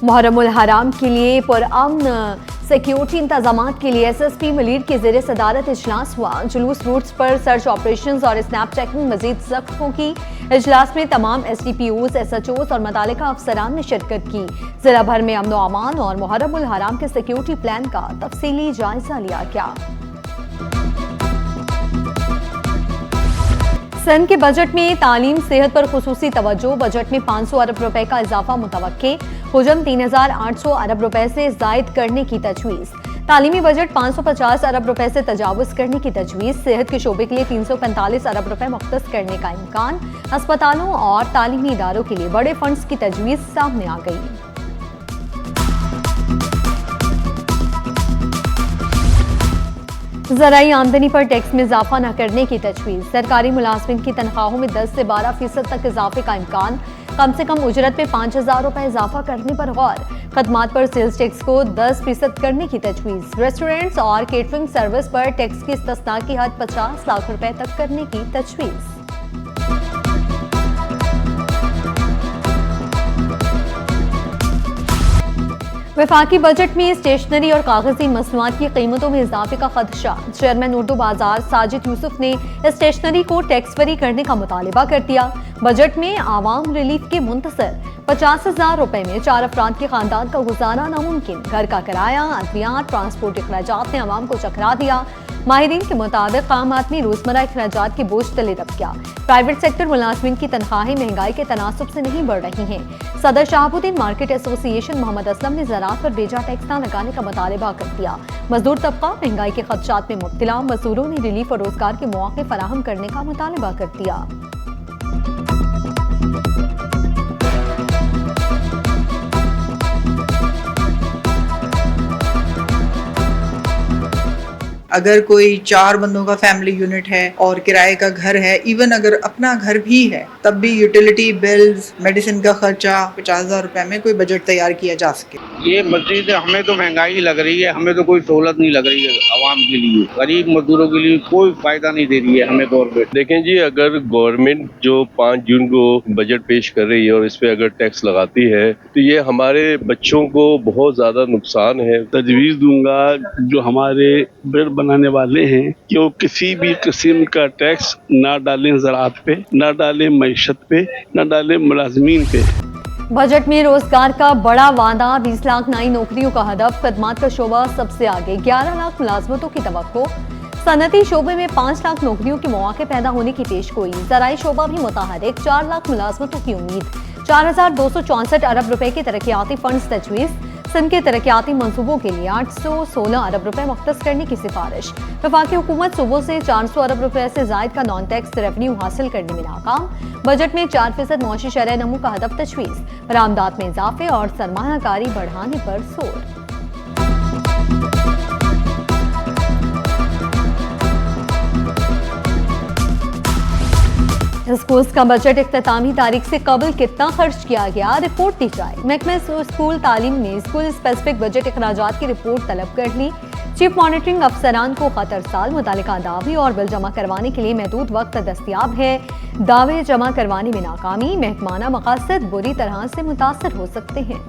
मुहर्रमुल हराम के लिए पुरअमन सिक्योरिटी इंतजाम के लिए SSP मलीर के ज़ेरे सदारत इजलास हुआ। जुलूस रूट्स पर सर्च ऑपरेशंस और स्नैप चेकिंग मजीद सख्त होगी। इजलास में तमाम SDPOs, SHOs और मुतालिका अफसरान ने शिरकत की। जिला भर में अमन व अमान और मुहर्रमुल हराम के सिक्योरिटी प्लान का तफसीली जायजा लिया गया। सिंध के बजट में तालीम सेहत पर खुसूसी तवज्जो। बजट में 500 अरब रुपए का इजाफा मुतवक्के। हुजम 3800 अरब रुपए से जायद करने की तजवीज़। तालीमी बजट 550 अरब रुपए से तजावुज़ करने की तजवीज़। सेहत के शोबे के लिए 345 अरब रुपए मुख्तस करने का इम्कान। अस्पतालों और तालीमी इदारों के लिए बड़े फंड्स की तजवीज़ सामने आ गई। ज़राई आमदनी पर टैक्स में इजाफा न करने की तजवीज़। सरकारी मुलाजमिन की तनख्वाहों में 10 से 12% तक इजाफे का इम्कान। कम से कम उजरत पे 5000 रुपए इजाफा करने पर गौर। खदमात पर सेल्स टैक्स को 10% करने की तजवीज़। रेस्टोरेंट्स और केटरिंग सर्विस पर टैक्स की इस्तिस्ना की हद 50 लाख रुपए तक करने की तजवीज़। वफाकी बजट में स्टेशनरी और कागजी मसनूआत की कीमतों में इजाफे का खदशा। चेयरमैन उर्दू बाजार साजिद यूसुफ ने स्टेशनरी को टैक्स फ्री करने का मुतालिबा कर दिया। बजट में आवाम रिलीफ के मुंतसर 50,000 रुपए में 4 अफराद के खानदान का गुजारा नामुमकिन। घर का किराया, अद्वियात, ट्रांसपोर्ट अखराजात ने आवाम को चकरा दिया। माहिरीन के मुताबिक आम आदमी रोजमर्रा अखराजात के बोझ तले दब गया। प्राइवेट सेक्टर मुलाजमिन की तनख्वाहें महंगाई के तनासुब से नहीं बढ़ रही हैं। सदर शहाबुद्दीन मार्केट एसोसिएशन मोहम्मद असलम ने ज़राअत पर बेजा टैक्स न लगाने का मुतालिबा कर दिया। मजदूर तबका महंगाई के खदशात में मुब्तला। मजदूरों ने रिलीफ और रोजगार के मौके फराहम करने का मुतालिबा कर दिया। अगर कोई 4 बंदों का फैमिली यूनिट है और किराए का घर है, इवन अगर अपना घर भी है, तब भी यूटिलिटी बिल्स, मेडिसिन का खर्चा 50,000 रुपए में कोई बजट तैयार किया जा सके। ये मजीद हमें तो महंगाई लग रही है, हमें तो कोई सहूलत नहीं लग रही है। आवाम के लिए, गरीब मजदूरों के लिए कोई फायदा नहीं दे रही है हमें गवर्नमेंट। देखें जी, अगर गवर्नमेंट जो 5 जून को बजट पेश कर रही है और इस पे अगर टैक्स लगाती है तो ये हमारे बच्चों को बहुत ज्यादा नुकसान है। तजवीज़ दूंगा जो हमारे बिल बनाने वाले हैं कि वो किसी भी किस्म का टैक्स ना डालें ज़राअत पे, ना डालें मईशत पे, ना डालें मुलाजमीन पे। बजट में रोजगार का बड़ा वादा। 20 लाख नई नौकरियों का हदफ। खदमात का शोबा सबसे आगे। 11 लाख मुलाजमतों की तवक्को। सनती शोबे में 5 लाख नौकरियों के मौके पैदा होने की पेशगोई। ज़राई शोबा भी मुतहरिक। 4 लाख मुलाजमतों की उम्मीद। 4264 अरब रुपए के तरक्याती फंड्स तजवीज़। सिंध के तरक्याती मंसूबों के लिए 816 अरब रुपए मुख्तस करने की सिफारिश। वफाकी हुकूमत सूबों से 400 अरब रुपए से जायद का नॉन टैक्स रेवेन्यू हासिल करने में नाकाम। बजट में 4% मौशी शरह नमू का हदफ तजवीज़। बरामदात में इजाफे और सरमायाकारी बढ़ाने पर जोर। स्कूल्स का बजट इख्तितामी तारीख से कबल कितना खर्च किया गया, रिपोर्ट दी जाए। महकमा स्कूल तालीम ने स्कूल स्पेसिफिक बजट अखराजात की रिपोर्ट तलब कर ली। चीफ मॉनिटरिंग अफसरान को खत अरसाल। मुतालिका दावे और बिल जमा करवाने के लिए महदूद वक्त दस्तियाब है। दावे जमा करवाने में नाकामी। महकमाना मकासद बुरी तरह से मुतासर हो सकते हैं।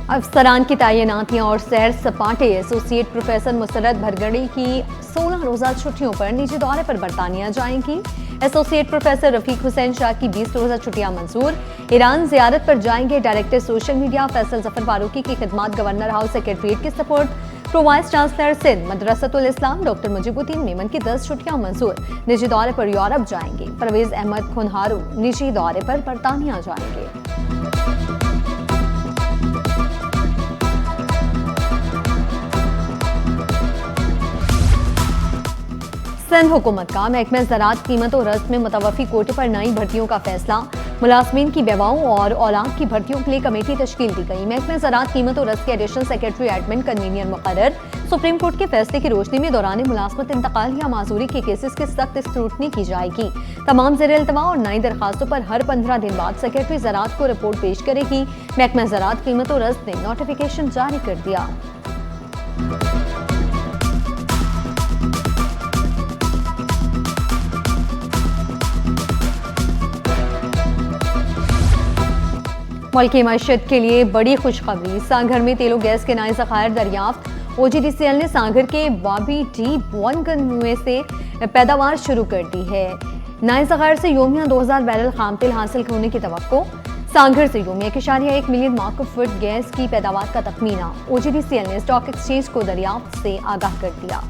अफसरान की तैनातियां और सैर सपाटे। एसोसिएट प्रोफेसर मुसरत भरगड़ी की 16 रोज़ा छुट्टियों पर निजी दौरे पर बरतानिया जाएंगी। एसोसिएट प्रोफेसर रफीक हुसैन शाह की 20 रोज़ा छुट्टियां मंजूर। ईरान जियारत पर जाएंगे। Director social media Faisal Zafar Farooqui की खिदमात गवर्नर हाउस सेक्रेटरीट की support. Pro vice chancellor Sindh Madressatul Islam doctor Mujeebuddin Memon की 10 छुट्टियां मंजूर। निजी दौरे पर यूरोप जाएंगे। परवेज अहमद खुनहारू निजी दौरे पर बरतानिया जाएंगे। सिंध हुकूमत का महकमा ज़राअत कीमत और रज़्क़ में मुतवफ़ी कोटे पर नई भर्तियों का फैसला। मुलाजमीन की बेवाओं और औलाद की भर्तियों के लिए कमेटी तश्कील दी गई। महकमा ज़राअत कीमत और रज़्क़ के एडिशनल सेक्रेटरी एडमिन कन्वीनियर मुकर्रर। सुप्रीम कोर्ट के फैसले की रोशनी में दौरान मुलाजमत इंतकाल या माजूरी के केसेस की सख्त स्क्रूटनी की जाएगी। तमाम ज़ेर-ए-इल्तवा और नई दरखास्तों पर हर 15 दिन बाद सेक्रेटरी ज़राअत को रिपोर्ट पेश करेगी। महकमा ज़राअत कीमत और रज़्क़ ने नोटिफिकेशन जारी कर दिया। मुल्क की मईशत के लिए बड़ी खुशखबरी, सांगर में तेलो गैस के नए ज़खायर दरियाफ्त। OGDCL ने सांगर के वाबी डीप वन कुएं से पैदावार शुरू कर दी है। नए ज़खायर से योमिया 2000 बैरल खाम तेल हासिल होने की तवक्को। सांगर से योमिया 1.1 मिलियन मार्क फुट गैस की पैदावार का तखमीना। OGDCL ने स्टॉक एक्सचेंज को दरियाफ्त से आगाह कर दिया।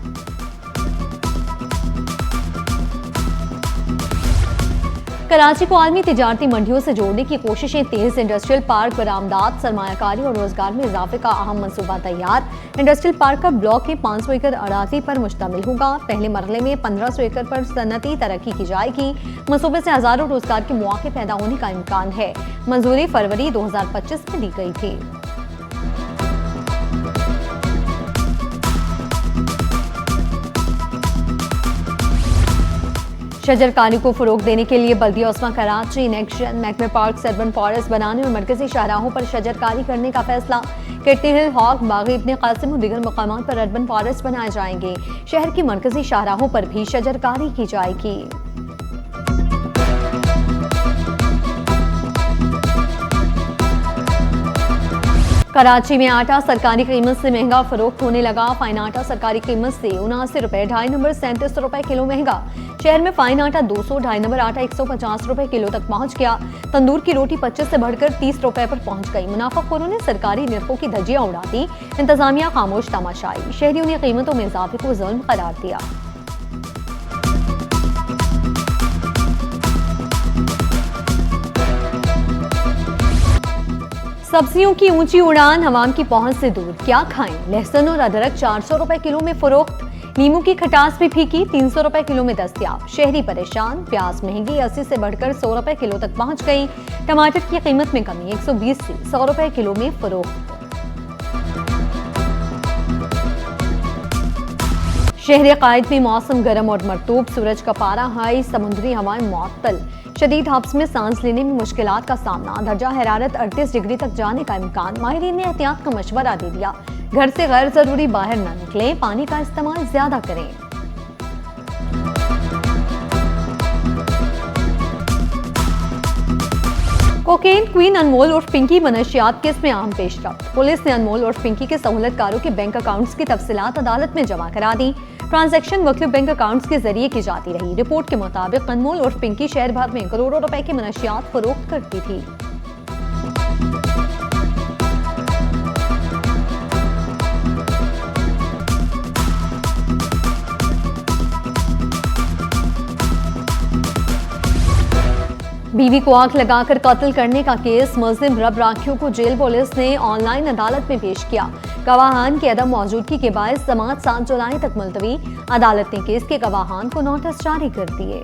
कराची को आलमी तिजारती मंडियों से जोड़ने की कोशिशें तेज। इंडस्ट्रियल पार्क बरामदात, सरमायाकारी और रोजगार में इजाफे का अहम मंसूबा तैयार। इंडस्ट्रियल पार्क का ब्लॉक के 500 एकड़ अराजी पर मुश्तमिल होगा। पहले मरहले में 1500 एकड़ पर सनती तरक्की की जाएगी। मंसूबे से हजारों रोजगार के मौके पैदा होने का इम्कान है। मंजूरी फरवरी 2025 में दी गई थी। शजरकारी को फरोग देने के लिए बल्दिया उस्मा कराची इन एक्शन, महकमे पार्क अर्बन फॉरेस्ट बनाने और मरकजी शाहराहों पर शजरकारी करने का फैसला। किर्ती हिल, हॉक, बागी इब्ने कासिम और दीगर मकामात पर अर्बन फॉरेस्ट बनाए जाएंगे। शहर की मरकजी शाहराहों पर भी शजरकारी की जाएगी। कराची में आटा सरकारी कीमत से महंगा फरोख्त होने लगा। फाइन आटा सरकारी कीमत से 79 रुपए, ढाई नंबर 37 रुपए किलो महंगा। शहर में फाइन आटा 200, ढाई नंबर आटा 150 रुपए किलो तक पहुंच गया। तंदूर की रोटी 25 से बढ़कर 30 रुपए पर पहुंच गई। मुनाफाखोरों ने सरकारी निर्खों की धज्जियां उड़ा दी। इंतजामिया खामोश तमाशाई। शहरियों ने कीमतों में इजाफे को जुल्म करार दिया। सब्जियों की ऊंची उड़ान, हवाम की पहुंच से दूर। क्या खाएं? लहसुन और अदरक 400 रुपए किलो में फरोख्त। नींबू की खटास भी फीकी, 300 रुपए किलो में दस्तयाब। शहरी परेशान। प्याज महंगी 80 से बढ़कर 100 रुपए किलो तक पहुंच गई। टमाटर की कीमत में कमी, 120 से 100 रुपए किलो में फरोख्त। शहर कायद में मौसम गर्म और मरतूब। सूरज का पारा हाई, समुद्री हवाएं मुअत्तल। शदीद हब्स में सांस लेने में मुश्किलात का सामना। दर्जा हरारत 38 डिग्री तक जाने का इम्कान। माहिरीन ने एहतियात का मशवरा दे दिया। घर से गैर जरूरी बाहर न निकलें। पानी का इस्तेमाल ज्यादा करें। कोकेन क्वीन अनमोल और पिंकी मनशियात केस में अहम पेशरफ्त। पुलिस ने अनमोल और पिंकी के सहूलतकारों के बैंक अकाउंट्स की तफसीलात अदालत में जमा करा दी। ट्रांजैक्शन मुख्तलिफ बैंक अकाउंट्स के जरिए की जाती रही। रिपोर्ट के मुताबिक अनमोल और पिंकी शहर भर में करोड़ों रुपए की मनशियात फरोख्त करती थी। बीवी को आग लगाकर कत्ल करने का केस। मुल्जिम रब राखियों को जेल पुलिस ने ऑनलाइन अदालत में पेश किया। गवाहान की अदम मौजूदगी के बायस समाअत 7 जुलाई तक मुलतवी। अदालत ने केस के गवाहान को नोटिस जारी कर दिए।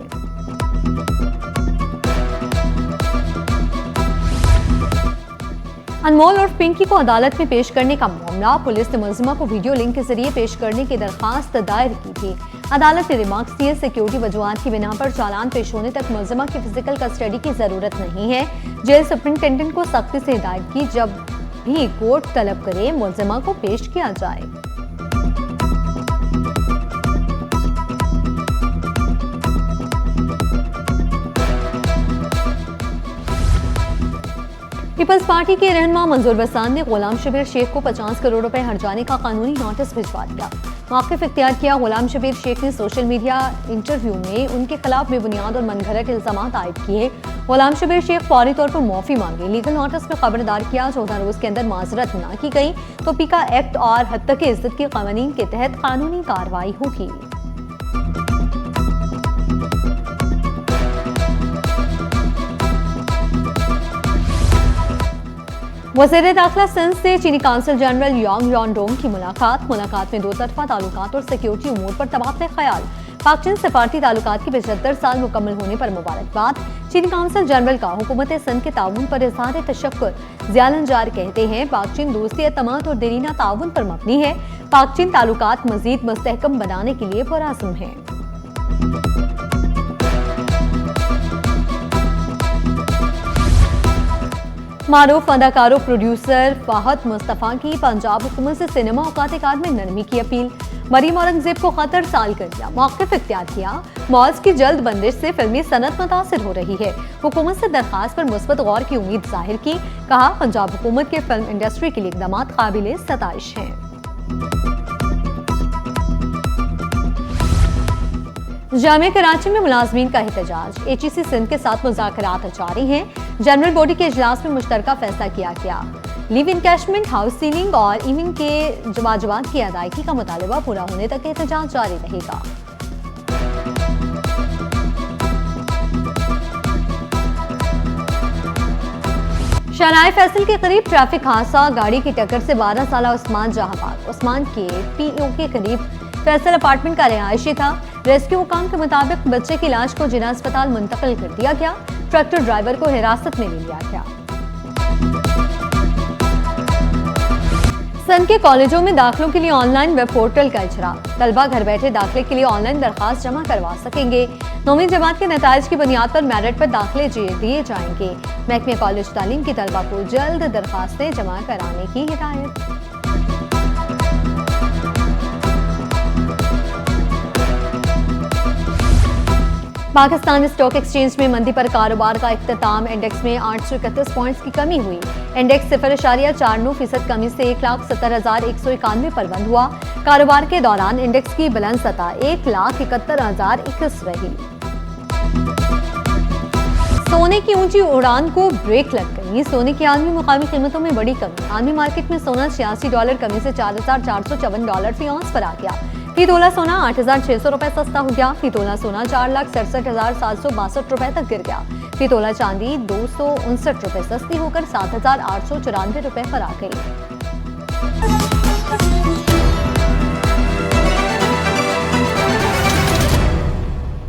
अनमोल और पिंकी को अदालत में पेश करने का मामला। पुलिस ने मुलजिमा को वीडियो लिंक के जरिए पेश करने की दरखास्त दायर की थी। अदालत ने रिमार्क्स दिए, सिक्योरिटी वजूहात की बिना पर चालान पेश होने तक मुलजिमा की फिजिकल कस्टडी की जरूरत नहीं है। जेल सुप्रिंटेंडेंट को सख्ती से हिदायत की, जब भी कोर्ट तलब करे मुलजिमा को पेश किया जाए। पीपल्स पार्टी के रहनुमा मंजूर बसान ने गुलाम शबीर शेख को 50 करोड़ रुपए हर्जाने का कानूनी नोटिस भिजवा दिया। मौक़िफ़ इख्तियार किया। गुलाम शबीर शेख ने सोशल मीडिया इंटरव्यू में उनके खिलाफ बेबुनियाद और मनगढ़ंत इल्जामात आयद किए। गुलाम शबीर शेख फौरी तौर पर माफी मांगे। लीगल नोटिस में खबरदार किया 14 रोज के अंदर माजरत न की गई तो पीका एक्ट और हत्या के इज्जत के कानून के तहत कानूनी कार्रवाई होगी। वज़ीर दाखिला सिंध से चीनी काउंसिल जनरल यांग यानडोंग की मुलाकात में दो तरफा ताल्लुकात और सिक्योरिटी उमूर पर तबादला ख्याल। पाक चीन सफारती ताल्लुकात की 75 साल मुकम्मल होने पर मुबारकबाद। चीनी काउंसिल जनरल का हुकूमत सिंध के ताउन पर इज़हार तशक्कुर। ज़ियालंजार कहते हैं पाक चीन दोस्ती, एतमाद और देरीना ताउन पर मबनी है। पाक चीन ताल्लुकात मजीद मुस्तहकम बनाने के लिए पुरअज़्म है। मारूफ अदाकारों प्रोड्यूसर फाहद मुस्तफ़ा की पंजाब हुकूमत से सिनेमा औकात कार में नरमी की अपील। मरीम औरंगजेब को खतर साल कर दिया, मौक़िफ़ इख्तियार किया। मॉल्स की जल्द बंदिश से फिल्मी सनत मुतासिर हो रही है। हुकूमत से दरखास्त पर मुस्बत गौर की उम्मीद जाहिर की। कहा, पंजाब हुकूमत के फिल्म इंडस्ट्री के लिए इक़दामात काबिल सताइश हैं। जामिया कराची में मुलाजमीन का एहतजाज, HEC सिंध के साथ मुज़ाकरात जारी हैं। जनरल बॉडी के इजलास में मुश्तरका फैसला किया गया। लीव इनकैशमेंट, हाउस सीलिंग और ईविंग के वाजिबात की अदायगी का मुतालबा पूरा होने तक एहतजाज जारी रहेगा। शहनाई फैसल के करीब ट्रैफिक हादसा, गाड़ी की टक्कर से 12 साला उस्मान जहांबाग। उस्मान के PO के करीब फैसल अपार्टमेंट का रिहायशी था। रेस्क्यू हुकाम के मुताबिक बच्चे की लाश को जिला अस्पताल मुंतकिल कर दिया गया। ट्रैक्टर ड्राइवर को हिरासत में ले लिया गया। सन के कॉलेजों में दाखिलों के लिए ऑनलाइन वेब पोर्टल का इजरा। तलबा घर बैठे दाखिले के लिए ऑनलाइन दरखास्त जमा करवा सकेंगे। 9वीं जमात के नताइज की बुनियाद पर मेरिट पर दाखिले दिए जाएंगे। महकमे कॉलेज तालीम की तलबा को जल्द दरखास्तें जमा कराने की हिदायत। पाकिस्तान स्टॉक एक्सचेंज में मंदी पर कारोबार का इख्तिताम। इंडेक्स में 831 पॉइंट्स की कमी हुई। इंडेक्स 0.49% कमी से 1,70,191 पर बंद हुआ। कारोबार के दौरान इंडेक्स की बुलंद सतह 1,71,021 रही। सोने की ऊंची उड़ान को ब्रेक लग गई। सोने की आलमी मुकामी कीमतों में बड़ी कमी। आलमी मार्केट में सोना $86 कमी से $4,454 फी औंस पर आ गया। फी तोला सोना $8,600 सस्ता हो गया। फी तोला सोना $4,67,762 रुपए तक गिर गया। फी तोला चांदी $259 सस्ती होकर $7,894 पर आ गई।